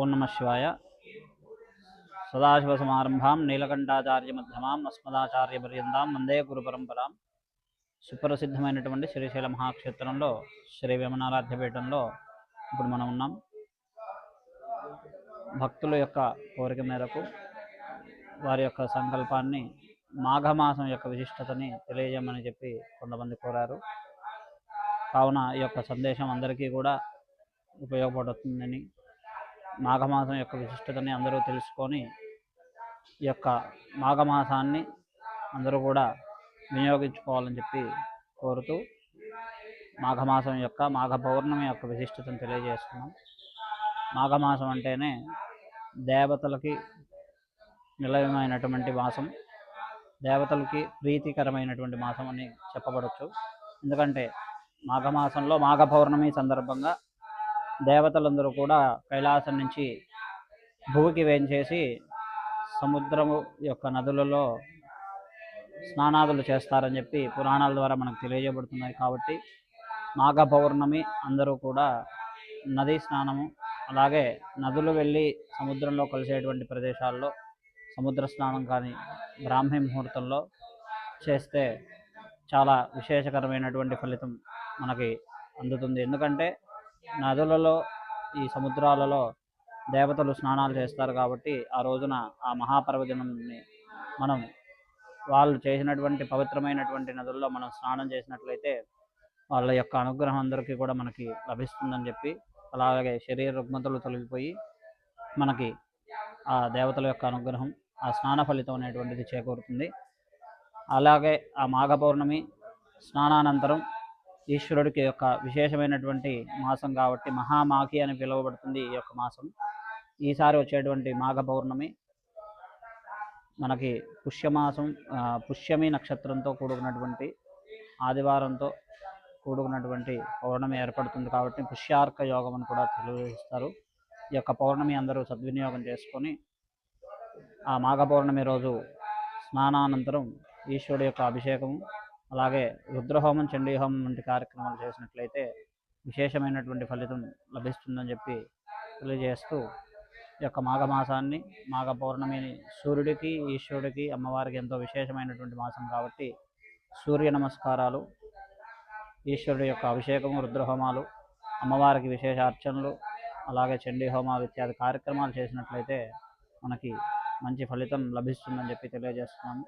ఓం నమ శివాయ. సదాశివసమారంభాం నీలకంఠాచార్యమధ్యమాం అస్మదాచార్యపర్యంతాం వందే గురుపరంపరాం. సుప్రసిద్ధమైనటువంటి శ్రీశైల మహాక్షేత్రంలో శ్రీ వేమనారాధ్యపీఠంలో ఇప్పుడు మనం ఉన్నాం. భక్తుల యొక్క కోరిక మేరకు వారి యొక్క సంకల్పాన్ని మాఘమాసం యొక్క విశిష్టతని తెలియజేయమని చెప్పి కొంతమంది కోరారు. కావున ఈ యొక్క సందేశం అందరికీ కూడా ఉపయోగపడుతుందని, మాఘమాసం యొక్క విశిష్టతని అందరూ తెలుసుకొని ఈ యొక్క మాఘమాసాన్ని అందరూ కూడా వినియోగించుకోవాలని చెప్పి కోరుతూ మాఘమాసం యొక్క మాఘ పౌర్ణమి యొక్క విశిష్టతను తెలియజేస్తున్నాం. మాఘమాసం అంటేనే దేవతలకి నిలయమైనటువంటి మాసం, దేవతలకి ప్రీతికరమైనటువంటి మాసం అని చెప్పబడచ్చు. ఎందుకంటే మాఘమాసంలో మాఘ పౌర్ణమి సందర్భంగా దేవతలందరూ కూడా కైలాసం నుంచి భూమికి వేంచేసి సముద్రము యొక్క నదులలో స్నానాదులు చేస్తారని చెప్పి పురాణాల ద్వారా మనకు తెలియజేయబడుతున్నాయి. కాబట్టి మాఘ పౌర్ణమి అందరూ కూడా నదీ స్నానము, అలాగే నదులు వెళ్ళి సముద్రంలో కలిసేటువంటి ప్రదేశాల్లో సముద్ర స్నానం కానీ బ్రాహ్మీ ముహూర్తంలో చేస్తే చాలా విశేషకరమైనటువంటి ఫలితం మనకి అందుతుంది. ఎందుకంటే నదులలో, ఈ సముద్రాలలో దేవతలు స్నానాలు చేస్తారు కాబట్టి ఆ రోజున ఆ మహాపర్వదినాన్ని మనం వాళ్ళు చేసినటువంటి పవిత్రమైనటువంటి నదుల్లో మనం స్నానం చేసినట్లయితే వాళ్ళ యొక్క అనుగ్రహం అందరికీ కూడా మనకి లభిస్తుందని చెప్పి, అలాగే శరీర రుగ్మతలు తొలగిపోయి మనకి ఆ దేవతల యొక్క అనుగ్రహం, ఆ స్నాన ఫలితం అనేటువంటిది చేకూరుతుంది. అలాగే ఆ మాఘ పౌర్ణమి స్నానానంతరం ఈశ్వరుడికి యొక్క విశేషమైనటువంటి మాసం కాబట్టి మహామాఘి అని పిలువబడుతుంది ఈ యొక్క మాసం. ఈసారి వచ్చేటువంటి మాఘ పౌర్ణమి మనకి పుష్యమాసం, పుష్యమి నక్షత్రంతో కూడుకున్నటువంటి ఆదివారంతో కూడుకున్నటువంటి పౌర్ణమి ఏర్పడుతుంది కాబట్టి పుష్యార్క యోగం అని కూడా తెలియజేస్తారు. ఈ యొక్క పౌర్ణమి అందరూ సద్వినియోగం చేసుకొని ఆ మాఘ పౌర్ణమి రోజు స్నానానంతరం ఈశ్వరుడు యొక్క అభిషేకము, అలాగే రుద్రహోమం, చండీహోమం వంటి కార్యక్రమాలు చేసినట్లయితే విశేషమైనటువంటి ఫలితం లభిస్తుందని చెప్పి తెలియజేస్తూ ఈ యొక్క మాఘమాసాన్ని, మాఘ పౌర్ణమిని సూర్యుడికి, ఈశ్వరుడికి, అమ్మవారికి ఎంతో విశేషమైనటువంటి మాసం కాబట్టి సూర్య నమస్కారాలు, ఈశ్వరుడి యొక్క అభిషేకము, రుద్రహోమాలు, అమ్మవారికి విశేష అర్చనలు, అలాగే చండీ హోమాలు ఇత్యాది కార్యక్రమాలు చేసినట్లయితే మనకి మంచి ఫలితం లభిస్తుందని చెప్పి తెలియజేస్తున్నాము.